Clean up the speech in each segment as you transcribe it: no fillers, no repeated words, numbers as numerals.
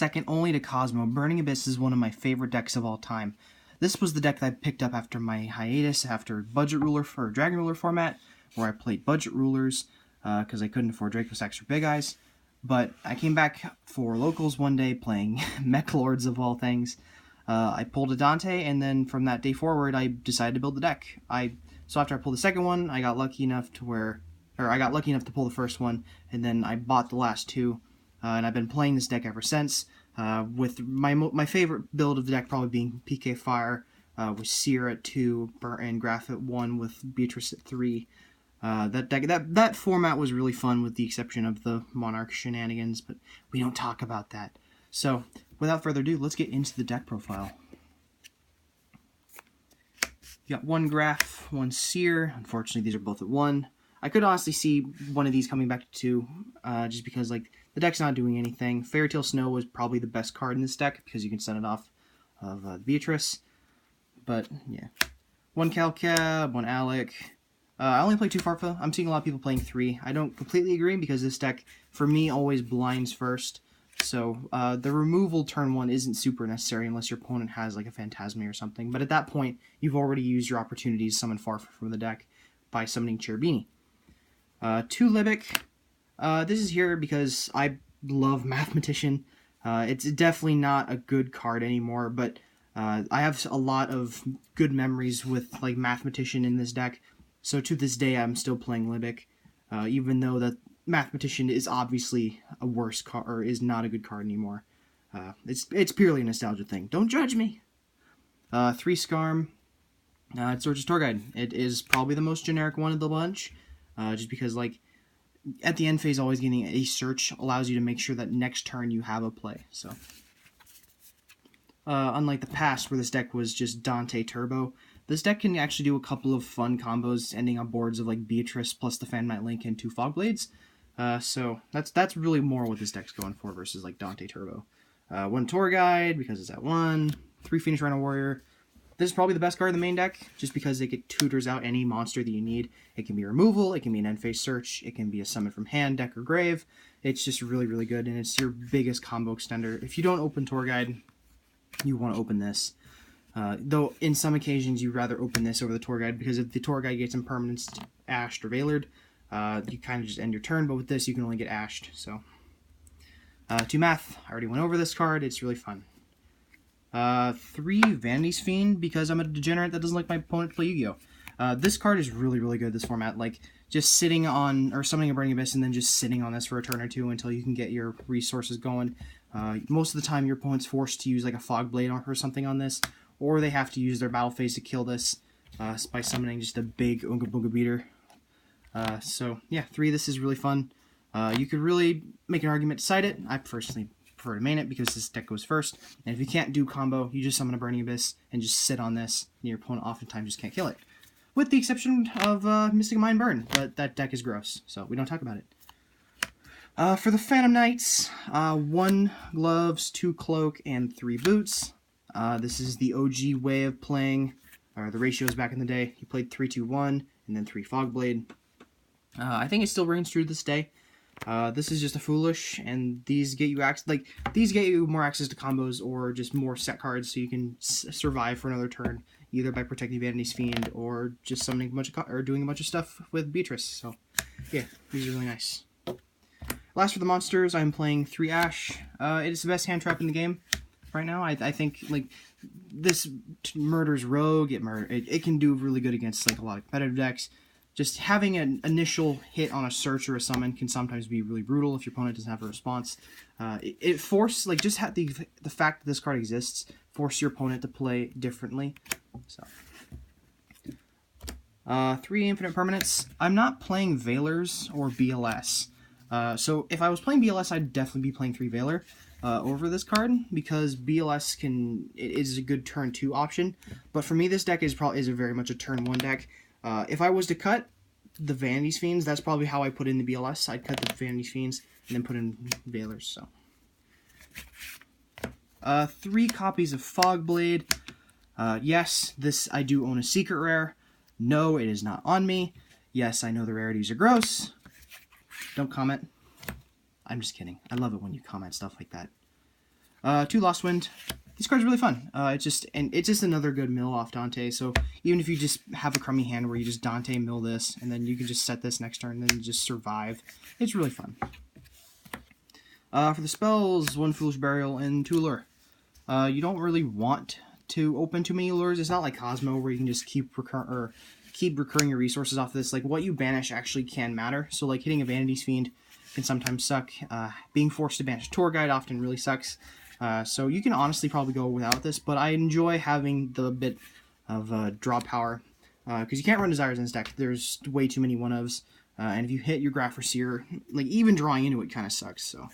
second only to Cosmo, Burning Abyss is one of my favorite decks of all time. This was the deck that I picked up after my hiatus, after Budget Ruler for Dragon Ruler format, where I played Budget Rulers, because I couldn't afford Draco Sacks or Big Eyes. But I came back for Locals one day playing Mech Lords of all things. I pulled a Dante, and then from that day forward, I decided to build the deck. So after I pulled the second one, I got lucky enough to pull the first one, and then I bought the last two, and I've been playing this deck ever since. With my favorite build of the deck probably being PK Fire, with Seer at 2 and Graph at 1 with Beatrice at 3. That format was really fun, with the exception of the Monarch shenanigans, but we don't talk about that. So, without further ado, let's get into the deck profile. You got 1 Graph, 1 Seer. Unfortunately, these are both at 1. I could honestly see one of these coming back to 2, just because the deck's not doing anything. Fairy Tale Snow was probably the best card in this deck, because you can send it off of Beatrice. But, yeah. 1 Calcab, 1 Alec. I only play 2 Farfa. I'm seeing a lot of people playing 3. I don't completely agree, because this deck, for me, always blinds first. So, the removal turn 1 isn't super necessary unless your opponent has, a Phantasme or something. But at that point, you've already used your opportunity to summon Farfa from the deck by summoning Cherubini. 2 Libic. This is here because I love Mathematician. It's definitely not a good card anymore, but I have a lot of good memories with Mathematician in this deck. So to this day, I'm still playing Libic, even though that Mathematician is obviously a worse card, or is not a good card anymore. It's purely a nostalgia thing. Don't judge me. 3 Skarm. It's Sorcerer's Tour Guide. It is probably the most generic one of the bunch, just because at the end phase, always getting a search allows you to make sure that next turn you have a play. So, unlike the past where this deck was just Dante Turbo, this deck can actually do a couple of fun combos, ending on boards of Beatrice plus the Phantomite Link and 2 Fogblades. So that's really more what this deck's going for versus Dante Turbo. 1 Tour Guide because it's at 1. 3 Phoenix Rhino Warrior. This is probably the best card in the main deck, just because it tutors out any monster that you need. It can be removal, it can be an end phase search, it can be a summon from hand, deck, or grave. It's just really, really good, and it's your biggest combo extender. If you don't open Tour Guide, you want to open this. Though, in some occasions, you'd rather open this over the Tour Guide, because if the Tour Guide gets impermanence, ashed, or veilered, you kind of just end your turn, but with this, you can only get ashed, so. 2 Math. I already went over this card. It's really fun. 3 Vanity's Fiend, because I'm a degenerate that doesn't like my opponent to play Yu-Gi-Oh! This card is really, really good, this format. Just sitting on, or summoning a Burning Abyss, and then just sitting on this for a turn or 2 until you can get your resources going. Most of the time, your opponent's forced to use a Fog Blade or something on this, or they have to use their battle phase to kill this by summoning just a big Oonga Boonga Beater. So, yeah, 3, this is really fun. You could really make an argument to side it. I personally prefer to main it because this deck goes first. And if you can't do combo, you just summon a Burning Abyss and just sit on this, and your opponent oftentimes just can't kill it. With the exception of Mystic Mind Burn, but that deck is gross, so we don't talk about it. For the Phantom Knights, 1 Gloves, 2 Cloak, and 3 Boots. This is the OG way of playing, or the ratios back in the day. You played 3-2-1, and then 3 Fogblade. I think it still reigns true to this day. This is just a foolish, and these get you these get you more access to combos or just more set cards, so you can survive for another turn, either by protecting Vanity's Fiend or just summoning a bunch of doing a bunch of stuff with Beatrice. So, yeah, these are really nice. Last for the monsters, I'm playing 3 Ash. It is the best hand trap in the game right now. I think this murders Rogue. It can do really good against a lot of competitive decks. Just having an initial hit on a search or a summon can sometimes be really brutal if your opponent doesn't have a response. It forces, just have the fact that this card exists, force your opponent to play differently. So, 3 Infinite Permanents. I'm not playing Veilers or BLS. So if I was playing BLS, I'd definitely be playing 3 Veiler over this card, because BLS is a good turn 2 option. But for me, this deck is very much a turn 1 deck. If I was to cut the Vanity's Fiends, that's probably how I put in the BLS. I'd cut the Vanity's Fiends and then put in Veilers. So, 3 copies of Fogblade. Yes, I do own a secret rare. No, it is not on me. Yes, I know the rarities are gross. Don't comment. I'm just kidding. I love it when you comment stuff like that. Two Lost Wind. This card's really fun. It's just another good mill off Dante. So even if you just have a crummy hand where you just Dante mill this, and then you can just set this next turn, and then just survive. It's really fun. For the spells, 1 Foolish Burial and 2 Lure. You don't really want to open too many lures. It's not like Cosmo where you can just keep recurring your resources off this. Like, what you banish actually can matter. So like hitting a Vanity's Fiend can sometimes suck. Being forced to banish Tour Guide often really sucks. So you can honestly probably go without this, but I enjoy having the bit of draw power. Because you can't run Desires in this deck. There's way too many one-ofs. And if you hit your Graph Seer, like, even drawing into it kind of sucks, so.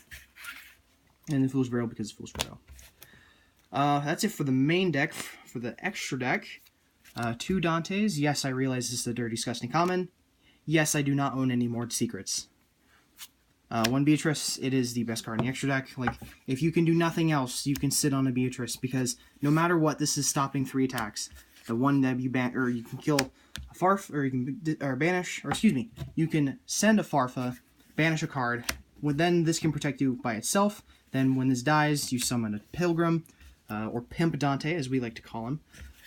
And then Foolish Burial because Foolish Burial. That's it for the main deck. For the extra deck, 2 Dantes. Yes, I realize this is a dirty, disgusting common. Yes, I do not own any more Secrets. 1 Beatrice. It is the best card in the extra deck. Like, if you can do nothing else, you can sit on a Beatrice, because no matter what, this is stopping 3 attacks. The one that you ban, or you can kill a Farf, or you can banish, or excuse me, you can send a Farfa, banish a card. Then this can protect you by itself. Then when this dies, you summon a Pilgrim, or Pimp Dante, as we like to call him.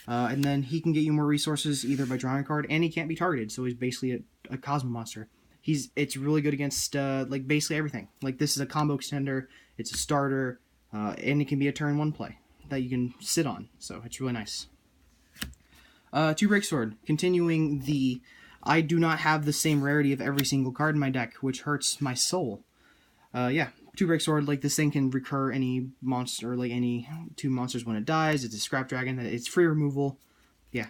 And then he can get you more resources either by drawing a card, and he can't be targeted, so he's basically a Cosmo monster. It's really good against like basically everything. Like, this is a combo extender, it's a starter, and it can be a turn 1 play that you can sit on, so it's really nice. 2 Breaksword, continuing the I do not have the same rarity of every single card in my deck, which hurts my soul. Yeah, 2 Breaksword, like, this thing can recur any monster, like any 2 monsters when it dies. It's a Scrap Dragon, it's free removal. Yeah.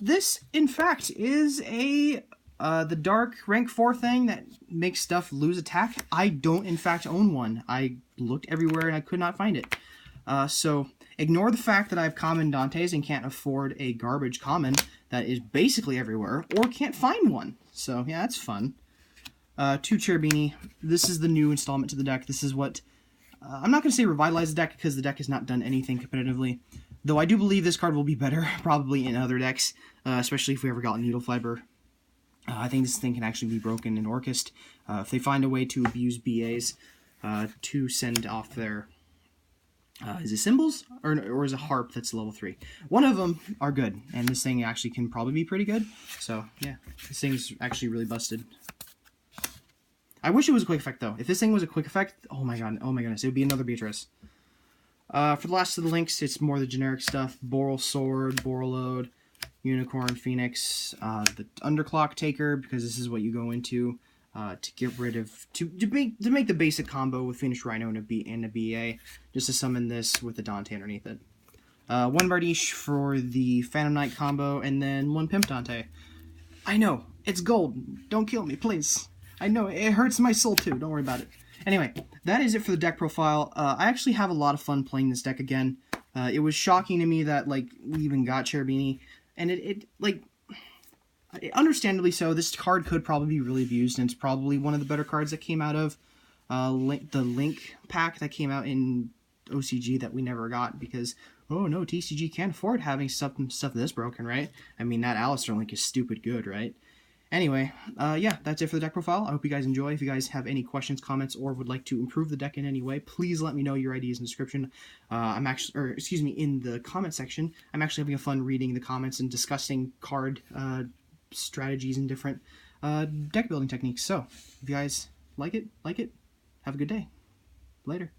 This, in fact, is the dark rank 4 thing that makes stuff lose attack. I don't, in fact, own one. I looked everywhere and I could not find it. So ignore the fact that I have common Dantes and can't afford a garbage common that is basically everywhere, or can't find one. So yeah, that's fun. 2 Cherubini. This is the new installment to the deck. This is what I'm not going to say revitalize the deck, because the deck has not done anything competitively. Though I do believe this card will be better, probably in other decks, especially if we ever got Needle Fiber. I think this thing can actually be broken in Orchest. If they find a way to abuse BAs to send off their... is it Symbols? Or is it Harp that's level 3? One of them are good, and this thing actually can probably be pretty good. So, yeah, this thing's actually really busted. I wish it was a quick effect, though. If this thing was a quick effect, oh my goodness, it would be another Beatrice. For the last of the links, it's more the generic stuff. Boral Sword, Borreload, Unicorn, Phoenix, the Underclock Taker, because this is what you go into to get rid of, to make the basic combo with Phoenix Rhino and a BA, just to summon this with the Dante underneath it. 1 Bardiche for the Phantom Knight combo, and then 1 Pimp Dante. I know, it's gold. Don't kill me, please. I know, it hurts my soul too. Don't worry about it. Anyway, that is it for the deck profile. I actually have a lot of fun playing this deck again. It was shocking to me that, like, we even got Cherubini, and understandably so. This card could probably be really abused, and it's probably one of the better cards that came out of the Link pack that came out in OCG that we never got, because, oh no, TCG can't afford having stuff this broken, right? I mean, that Alistair Link is stupid good, right? Anyway, yeah, that's it for the deck profile. I hope you guys enjoy. If you guys have any questions, comments, or would like to improve the deck in any way, please let me know. Your ideas in the description. In the comment section. I'm actually having fun reading the comments and discussing card strategies and different deck building techniques. So, if you guys like it, have a good day. Later.